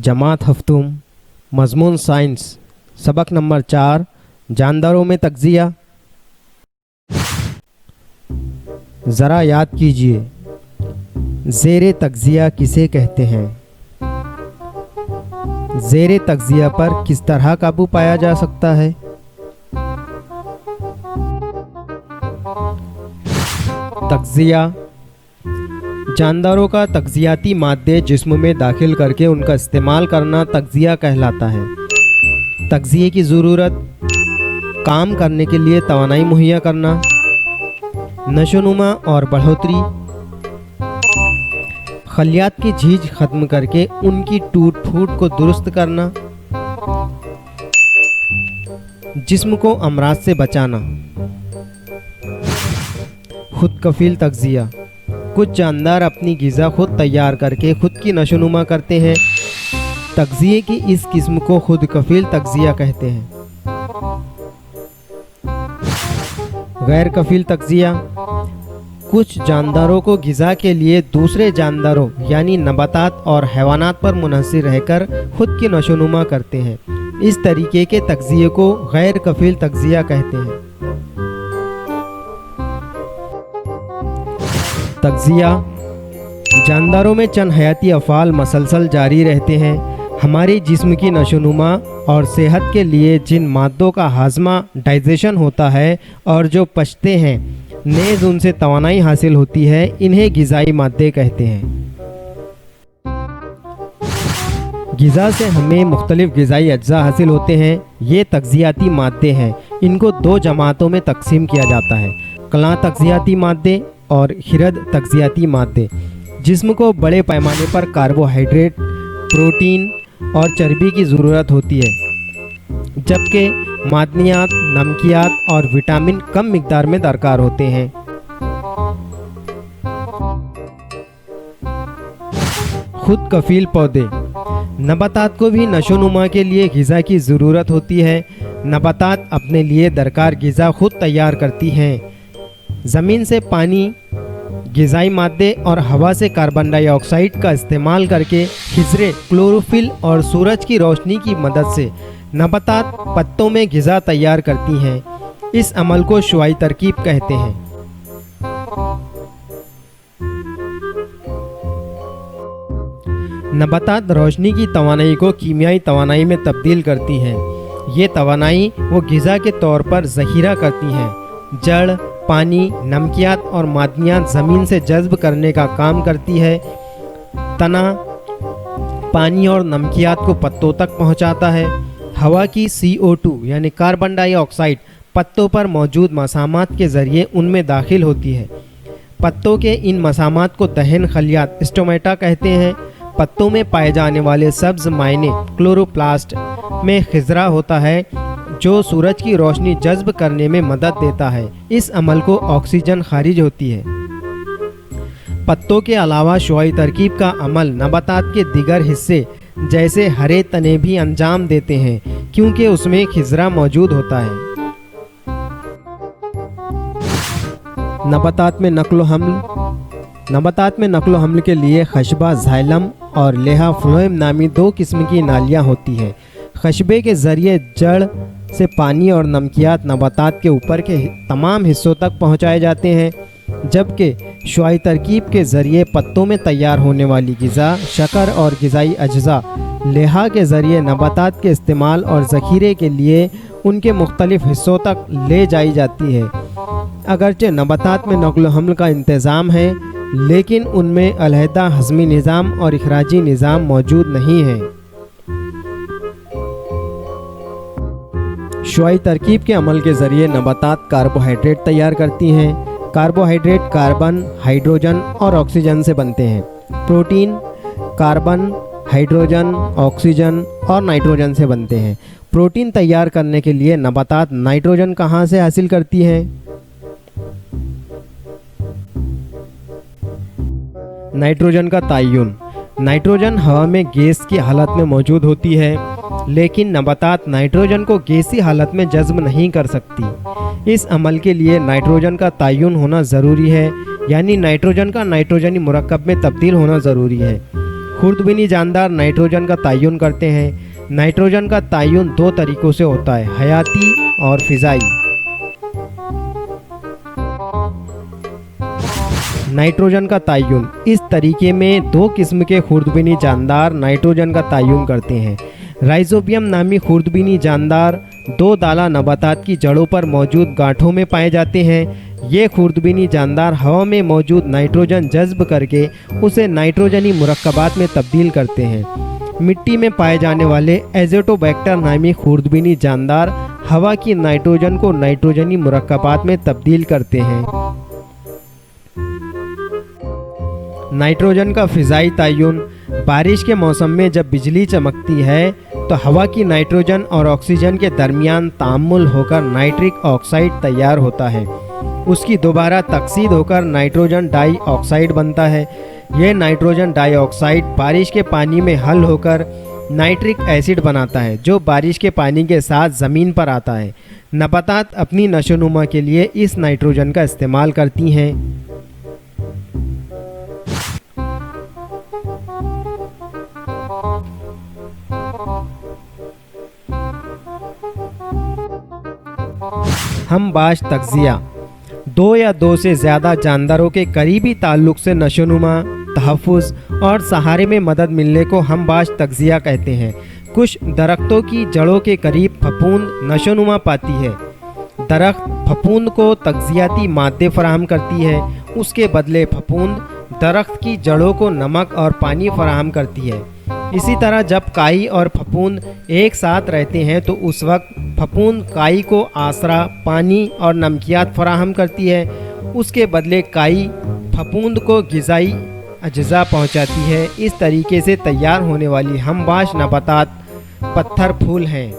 जमात हफ्तुम मज़मून science सबक number 4 जानदारों में तग़ज़िया। ज़रा याद कीजिए, ज़ेरे तग़ज़िया किसे कहते हैं? ज़ेरे तग़ज़िया पर किस तरह काबू पाया जा सकता है? तग़ज़िया जानदारों का तग़ज़ियाती मादे जिस्म में दाखिल करके उनका इस्तेमाल करना तग़ज़िया कहलाता है। तग़ज़िये की ज़रूरत काम करने के लिए तवानाई मुहैया करना, नशोनुमा और बढ़ोतरी, खलियात की झीज ख़त्म करके उनकी टूट फूट को दुरुस्त करना, जिस्म को अमराज से बचाना। खुद कफ़ील तग़ज़िया कुछ जानदार अपनी ग़िज़ा खुद तैयार करके खुद की नशोनुमा करते हैं। तग़ज़िये की इस किस्म को खुद कफ़ील तग़ज़िया कहते हैं। गैर कफ़ील तग़ज़िया कुछ जानदारों को ग़िज़ा के लिए दूसरे जानदारों यानी नबातात और हैवानात पर मुनहसिर रहकर खुद की नशोनुमा करते हैं। इस तरीके के तग़ज़िये को गैर कफ़ील तग़ज़िया कहते हैं। तग़ज़िया जानदारों में चंद हयाती अफ़ाल मसलसल जारी रहते हैं। हमारी जिस्म की नशोनुमा और सेहत के लिए जिन मादों का हाज़मा डाइजेशन होता है और जो पचते हैं नेज़ उनसे तवानाई हासिल होती है, इन्हें ग़िज़ाई मादे कहते हैं। ग़िज़ा से हमें मुख्तलिफ़ ग़िज़ाई अज्जा हासिल होते हैं। ये तग़ज़ियाती मादे हैं। इनको दो जमातों में तक़सीम किया जाता है, कलां तग़ज़ियाती मादे और खिरद तग़ज़ियाती मादे। जिस्म को बड़े पैमाने पर कार्बोहाइड्रेट, प्रोटीन और चर्बी की ज़रूरत होती है, जबकि मादनियात, नमकियात और विटामिन कम मिक़दार में दरकार होते हैं। खुद कफ़ील पौधे नबातात को भी नशोनुमा के लिए ग़िज़ा की ज़रूरत होती है। नबातात अपने लिए दरकार ग़िज़ा खुद तैयार करती हैं। ज़मीन से पानी, ग़िज़ाई मादे और हवा से कार्बन डाइऑक्साइड का इस्तेमाल करके खिज़रे, क्लोरोफिल और सूरज की रोशनी की मदद से नबातात पत्तों में ग़िज़ा तैयार करती हैं। इस अमल को शुआई तरकीब कहते हैं। नबातात रोशनी की तवानाई को कीमियाई तवानाई में तब्दील करती हैं। ये तवानाई वो ग़िज़ा के तौर पर ज़ख़ीरा करती हैं। जड़, पानी, नमकियात और मादनियात ज़मीन से जज़्ब करने का काम करती है। तना पानी और नमकियात को पत्तों तक पहुंचाता है। हवा की CO2 यानी कार्बन डाइऑक्साइड पत्तों पर मौजूद मसामात के ज़रिए उनमें दाखिल होती है। पत्तों के इन मसामात को दहन खलियात स्टोमेटा कहते हैं। पत्तों में पाए जाने वाले सब्ज़ मायने क्लोरोप्लास्ट में खिज़रा होता है, जो सूरज की रोशनी जज़्ब करने में मदद देता है। इस अमल को ऑक्सीजन खारिज होती है। पत्तों के अलावा शुआई तरकीब का अमल नबातात के दीगर हिस्से जैसे हरे तने भी अंजाम देते हैं, क्योंकि उसमें खिज़रा मौजूद होता है। नबातात में नक्लो हमल के लिए खशबा ज़ाइलम और लेहा फ्लोएम नामी दो किस्म की नालियाँ होती हैं। खशबे के ज़रिए जड़ से पानी और नमकियात नबातात के ऊपर के तमाम हिस्सों तक पहुंचाए जाते हैं, जबकि शुआई तरकीब के ज़रिए पत्तों में तैयार होने वाली ग़िज़ा, शक्कर और ग़िज़ाई अज्जा लेहा के ज़रिए नबातात के इस्तेमाल और ज़ख़ीरे के लिए उनके मुख्तलिफ़ हिस्सों तक ले जाई जाती है। अगरचे नबातात में नक़्ल हमल का इंतज़ाम है, लेकिन उनमें अलहदा हज़मी निज़ाम और इखराजी निज़ाम मौजूद नहीं है। शुआई तरकीब के अमल के ज़रिए नबातात कार्बोहाइड्रेट तैयार करती हैं। कार्बोहाइड्रेट कार्बन, हाइड्रोजन और ऑक्सीजन से बनते हैं। प्रोटीन कार्बन, हाइड्रोजन, ऑक्सीजन और नाइट्रोजन से बनते हैं। प्रोटीन तैयार करने के लिए नबातात नाइट्रोजन कहाँ से हासिल करती हैं? नाइट्रोजन का तय्युन नाइट्रोजन हवा में गैस की हालत में मौजूद होती है, लेकिन नबातात नाइट्रोजन को गैसी हालत में जज़्ब नहीं कर सकती। इस अमल के लिए नाइट्रोजन का तय्युन होना ज़रूरी है, यानी नाइट्रोजन का नाइट्रोजनी मुरक्कब में तब्दील होना ज़रूरी है। खुर्दबीनी जानदार नाइट्रोजन का तयन करते हैं। नाइट्रोजन का तयन दो तरीक़ों से होता है, हयाती और फ़िज़ाई। नाइट्रोजन का तयन, इस तरीके में दो किस्म के खुर्दबीनी जानदार नाइट्रोजन का तयन करते हैं। राइजोबियम नामी खुर्दबीनी जानदार दो दाला नबातात की जड़ों पर मौजूद गांठों में पाए जाते हैं। ये खुर्दबीनी जानदार हवा में मौजूद नाइट्रोजन जज्ब करके उसे नाइट्रोजनी मुरक्कबात में तब्दील करते हैं। मिट्टी में पाए जाने वाले एज़ोटोबैक्टर नामी खुर्दबीनी जानदार हवा की नाइट्रोजन को नाइट्रोजनी मुरक्कबात में तब्दील करते हैं। नाइट्रोजन का फ़िज़ाई तयन, बारिश के मौसम में जब बिजली चमकती है तो हवा की नाइट्रोजन और ऑक्सीजन के दरमियान तामुल होकर नाइट्रिक ऑक्साइड तैयार होता है। उसकी दोबारा तकसीद होकर नाइट्रोजन डाई ऑक्साइड बनता है। यह नाइट्रोजन डाई ऑक्साइड बारिश के पानी में हल होकर नाइट्रिक एसिड बनाता है, जो बारिश के पानी के साथ ज़मीन पर आता है। नबातात अपनी नशोनुमा के लिए इस नाइट्रोजन का इस्तेमाल करती हैं। हमबाश तग़ज़िया, दो या दो से ज़्यादा जानदारों के करीबी ताल्लुक़ से नशोनुमा, तहफ़्फ़ुज़ और सहारे में मदद मिलने को हमबाश तग़ज़िया कहते हैं। कुछ दरख्तों की जड़ों के करीब फफूंद नशोनुमा पाती है। दरख्त फफूंद को तग़ज़ियाती मादे फ़राहम करती है, उसके बदले फफूंद दरख्त की जड़ों को नमक और पानी फ़राहम करती है। इसी तरह जब काई और फफूंद एक साथ रहते हैं तो उस वक्त फफूंद काई को आसरा, पानी और नमकियात फराहम करती है। उसके बदले काई फफूंद को ग़िज़ाई अज्जा पहुंचाती है। इस तरीके से तैयार होने वाली हमबाश नबातात पत्थर फूल हैं।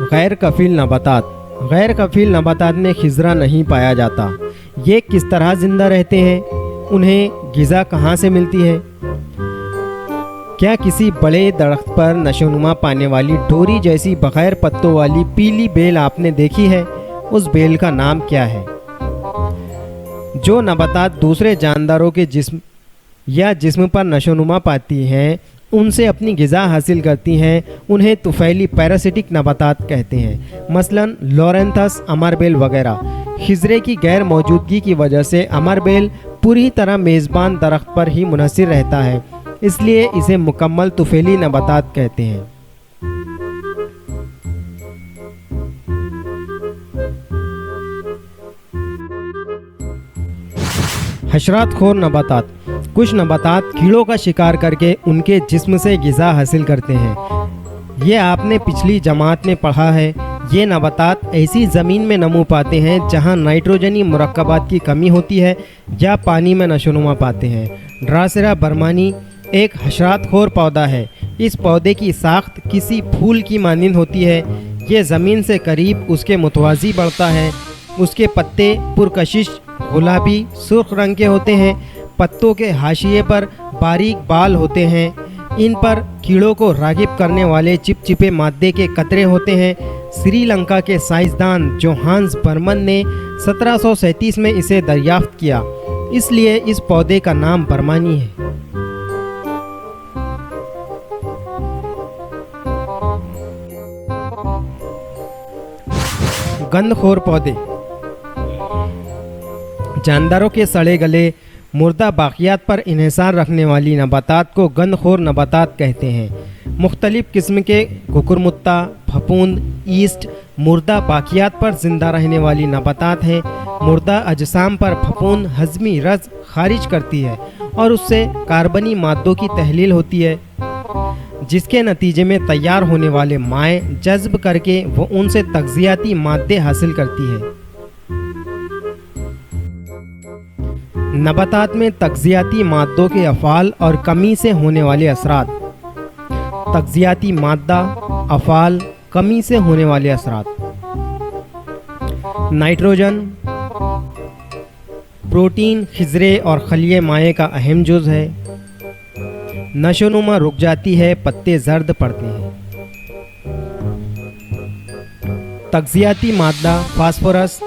गैर कफ़ील नबातात, गैर कफ़ील नबातात में खिज़रा नहीं पाया जाता। ये किस तरह ज़िंदा रहते हैं? उन्हें ग़िज़ा कहाँ से मिलती है? क्या किसी बड़े दरख्त पर नशोनुमा पाने वाली डोरी जैसी बग़ैर पत्तों वाली पीली बेल आपने देखी है? उस बेल का नाम क्या है? जो नबातात दूसरे जानदारों के जिस्म या जिस्म पर नशोनुमा पाती हैं, उनसे अपनी ग़िज़ा हासिल करती हैं, उन्हें तुफ़ैली पैरासिटिक नबातात कहते हैं। मसलन लॉरेंथस अमरबेल वगैरह। खिज़रे की गैर मौजूदगी की वजह से अमरबेल पूरी तरह मेज़बान दरख्त पर ही मुनहसिर रहता है, इसलिए इसे मुकम्मल तुफ़ैली नबातात कहते हैं। हशरात खोर नबातात, कुछ नबातात कीड़ों का शिकार करके उनके जिस्म से ग़िज़ा हासिल करते हैं। ये आपने पिछली जमात में पढ़ा है। ये नबातात ऐसी ज़मीन में नमू पाते हैं जहाँ नाइट्रोजनी मुरक्कबात की कमी होती है या पानी में नशोनुमा पाते हैं। ड्रासेरा बर्मानी एक हशरात खोर पौधा है। इस पौधे की साख्त किसी फूल की मानिंद होती है। ये ज़मीन से करीब उसके मुतवाज़ी बढ़ता है। उसके पत्ते पुरकशिश गुलाबी सुर्ख रंग के होते हैं। पत्तों के हाशिए पर बारीक बाल होते हैं। इन पर कीड़ों को रागिब करने वाले चिपचिपे मादे के कतरे होते हैं। श्रीलंका के साइंसदान जोहान्स बर्मन ने 1737 में इसे दरियाफ्त किया, इसलिए इस पौधे का नाम बर्मानी है। गंधखोर पौधे, जानदारों के सड़े गले मुर्दा बाक़ियात पर इन्हिसार रखने वाली नबातात को गंधखोर नबातात कहते हैं। मुख्तलिफ़ किस्म के कुकुरमुत्ता, फफूंद, ईस्ट मुर्दा बाक़ियात पर ज़िंदा रहने वाली नबातात हैं। मुर्दा अजसाम पर फफूंद हज़मी रज़ खारिज करती है और उससे कार्बनी मादों की तहलील होती है, जिसके नतीजे में तैयार होने वाले माए जज्ब करके वो उनसे तग़ज़ियाती मादे हासिल करती है। नबातात में तग़ज़ियाती मादों के अफ़ाल और कमी से होने वाले असरात। तग़ज़ियाती मादा, अफ़ाल, कमी से होने वाले असरात। नाइट्रोजन प्रोटीन खिज़रे और खलिए माए का अहम जुज़ है। नशोनुमा रुक जाती है, पत्ते जर्द पड़ते हैं। तग़ज़ियाती मादा फास्फोरस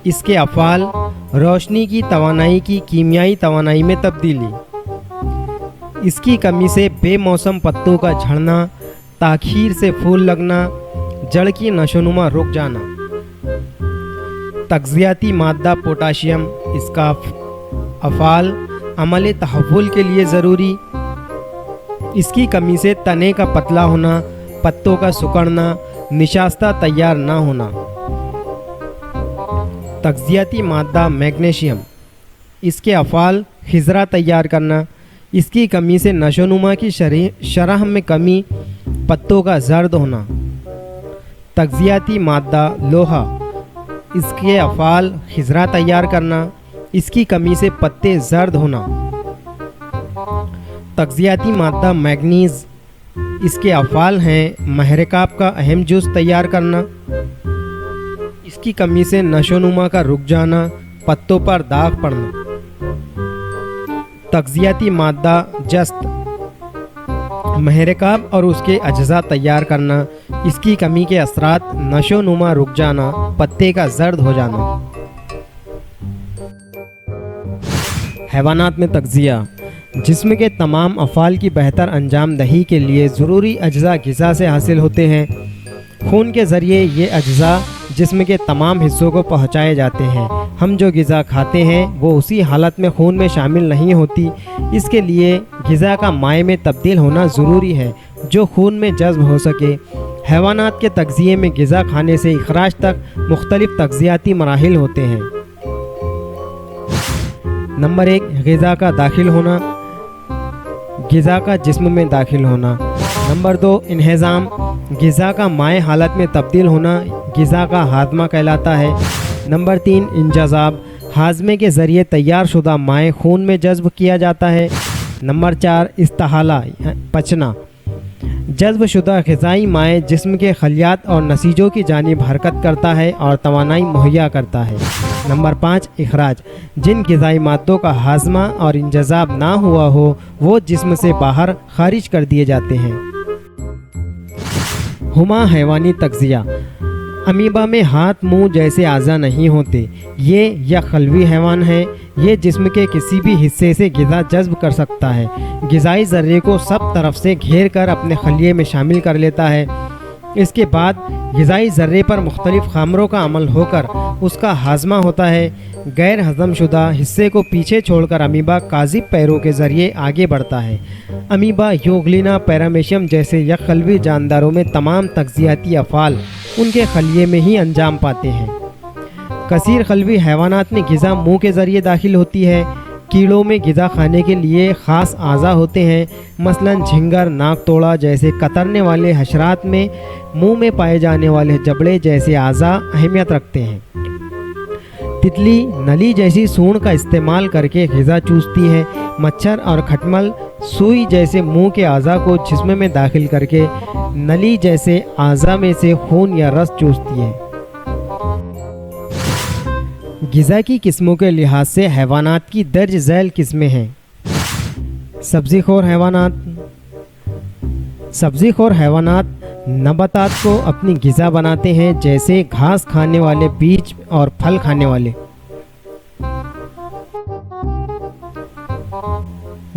इसके अफ़ाल रोशनी की तवानाई की कीमियाई तवानाई में तब्दीली, इसकी कमी से बेमौसम पत्तों का झड़ना, ताख़ीर से फूल लगना, जड़ की नशोनुमा रुक जाना। तग़ज़ियाती मादा पोटाशियम, इसका अफ़ाल अमल तहव्वुल के लिए ज़रूरी, इसकी कमी से तने का पतला होना, पत्तों का सिकुड़ना, निशास्ता तैयार ना होना। तग़ज़ियाती मादा मैग्नीशियम, इसके अफ़ाल खिज़रा तैयार करना, इसकी कमी से नशोनुमा की शरह में कमी, पत्तों का जर्द होना। तग़ज़ियाती मादा लोहा, इसके अफ़ाल खिज़रा तैयार करना, इसकी कमी से पत्ते जर्द होना। तग़ज़ियाती मादा मैग्नीज़, इसके अफ़ाल हैं महरकाब का अहम जुज़ तैयार करना, इसकी कमी से नशोनुमा का रुक जाना, पत्तों पर दाग पड़ना। तग़ज़ियाती मादा जस्त, महरकाब और उसके अज्जा तैयार करना, इसकी कमी के असरात नशोनुमा रुक जाना, पत्ते का जर्द हो जाना। हैवानात में तग़ज़िया, जिस्म के तमाम अफ़ाल की बेहतर अंजाम दही के लिए ज़रूरी अज्जा ग़िज़ा से हासिल होते हैं। खून के ज़रिए ये अज्जा जिस्म के तमाम हिस्सों को पहुँचाए जाते हैं। हम जो ग़िज़ा खाते हैं वो उसी हालत में खून में शामिल नहीं होती, इसके लिए ग़िज़ा का माए में तब्दील होना ज़रूरी है जो खून में जज़्ब हो सके। हैवानात के तग़ज़िये में ग़िज़ा खाने से इखराज तक मुख्तलिफ़ तग़ज़ियाती मराहिल होते हैं। नंबर 1, ग़िज़ा का दाखिल होना, ग़िज़ा का जिस्म में दाखिल होना। नंबर 2, इन्हिज़ाम, ग़िज़ा का माए हालत में तब्दील होना ग़िज़ा का हाज़मा कहलाता है। नंबर 3, इंजज़ाब, हाज़मे के ज़रिए तैयार शुदा माए खून में जज़्ब किया जाता है। नंबर 4, इस्तिहाला, पचना, जज़्ब शुदा ग़िज़ाई माए जिस्म के खलियात और नसीजों की जानिब हरकत करता है और तवानाई मुहैया करता है। नंबर 5, इखराज, जिन ग़िज़ाई मादों का हाज़मा और इंजज़ाब ना हुआ हो वो जिस्म से बाहर खारिज कर दिए जाते हैं। हुमा हैवानी तग़ज़िया, अमीबा में हाथ मुंह जैसे आज़ा नहीं होते। ये या खलवी हैवान है। ये जिस्म के किसी भी हिस्से से ग़िज़ा जज़्ब कर सकता है। ग़िज़ाई ज़र्रे को सब तरफ से घेर कर अपने खलिए में शामिल कर लेता है। इसके बाद ग़िज़ाई ज़र्रे पर मुख्तलिफ़ ख़ामरों का अमल होकर उसका हाज़मा होता है। गैर हज़म शुदा हिस्से को पीछे छोड़कर अमीबा काज़िब पैरों के ज़रिए आगे बढ़ता है। अमीबा, यूग्लिना, पैरामेशियम जैसे यकखलवी जानदारों में तमाम तग़ज़ियाती अफ़ाल उनके खलिए में ही अंजाम पाते हैं। कसीर खलवी हैवानात में ग़िज़ा मुँह के ज़रिए दाखिल होती है। कीड़ों में ग़िज़ा खाने के लिए ख़ास आज़ा होते हैं। मसलन झिंगर, नाक तोड़ा जैसे कतरने वाले हशरात में मुंह में पाए जाने वाले जबड़े जैसे आज़ा अहमियत रखते हैं। तितली नली जैसी सूंड का इस्तेमाल करके ग़िज़ा चूसती है। मच्छर और खटमल सुई जैसे मुंह के आज़ा को जिस्म में दाखिल करके नली जैसे आज़ा में से खून या रस चूसती है। ग़िज़ा की किस्मों के लिहाज से हैवानात की दर्ज झैल किस्में हैं। सब्ज़ीखोर हैवानात, सब्ज़ीखोर हैवानात नबातात को अपनी ग़िज़ा बनाते हैं, जैसे घास खाने वाले, बीज और फल खाने वाले।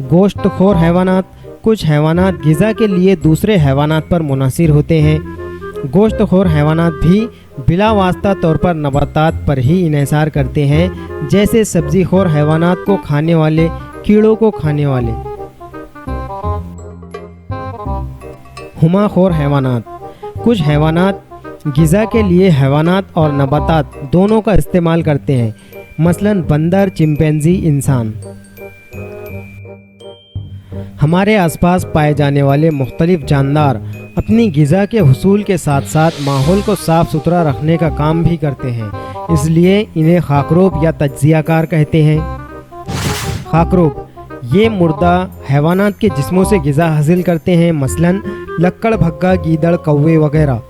गोश्तखोर हैवानात, कुछ हैवानात ग़िज़ा के लिए दूसरे हैवानात पर मुनहसिर होते हैं। गोश्तखोर हैवानात भी बिला वास्ता तौर पर नबातात पर ही इन्हिसार करते हैं, जैसे सब्ज़ीखोर हैवानात को खाने वाले, कीड़ों को खाने वाले। हुमाखोर हैवानात, कुछ हैवानात ग़िज़ा के लिए हैवानात और नबातात दोनों का इस्तेमाल करते हैं, मसलन बंदर, चिंपैंजी, इंसान। हमारे आसपास पाए जाने वाले मुख्तलिफ़ जानदार अपनी ग़िज़ा के हुसूल के साथ साथ माहौल को साफ़ सुथरा रखने का काम भी करते हैं, इसलिए इन्हें खाकरोब या तज्ज़ियाकार कहते हैं। खाकरोब ये मुर्दा हैवानात के जिस्मों से ग़िज़ा हासिल करते हैं, मसलन लक्कड़, भग्गा, गीदड़, कौवे वगैरह।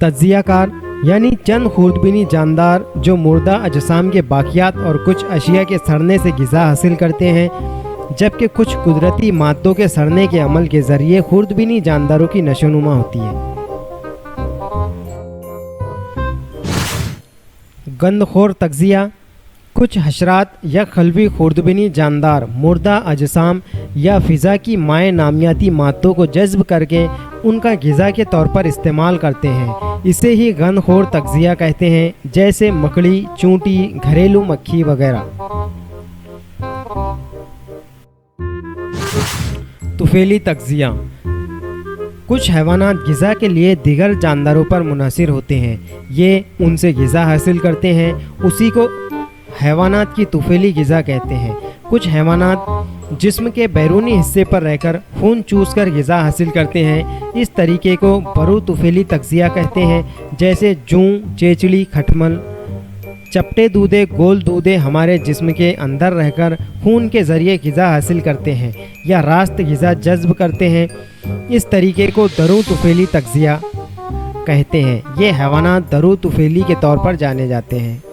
तज्ज़ियाकार यानी चंद खुर्दबीनी जानदार जो मुर्दा अजसाम के बाक़ियात और कुछ अशिया के सड़ने से ग़िज़ा हासिल करते हैं, जबकि कुछ कुदरती मादों के सड़ने के अमल के ज़रिए खुर्दबीनी जानदारों की नशोनुमा होती है। गंदखोर तगज़िया कुछ हशरात या खलवी खुर्दबिनी जानदार मुर्दा अजसाम या फ़िज़ा की माए नामियाती मादों को जज्ब करके उनका ग़िज़ा के तौर पर इस्तेमाल करते हैं। इसे ही गंदखोर तगज़िया कहते हैं, जैसे मकड़ी, चूंटी, घरेलू मक्खी वगैरह। तुफेली तगज़िया कुछ हैवानात ग़िज़ा के लिए दीगर जानदारों पर मुनहसिर होते हैं। ये उनसे ग़िज़ा हासिल करते हैं, उसी को हैवानात की तुफेली ग़िज़ा कहते हैं। कुछ हैवानात जिस्म के बैरूनी हिस्से पर रहकर खून चूस कर ग़िज़ा हासिल करते हैं। इस तरीके को बरू तुफेली तगज़िया कहते हैं, जैसे जूं, चेचड़ी, खटमल। चपटे दूधे, गोल दूधे हमारे जिस्म के अंदर रहकर खून के ज़रिए ग़िज़ा हासिल करते हैं या रास्त ग़िज़ा जज्ब करते हैं। इस तरीके को दरू तुफेली तगज़िया कहते हैं। ये हैवानात दरू तुफेली के तौर पर जाने जाते हैं।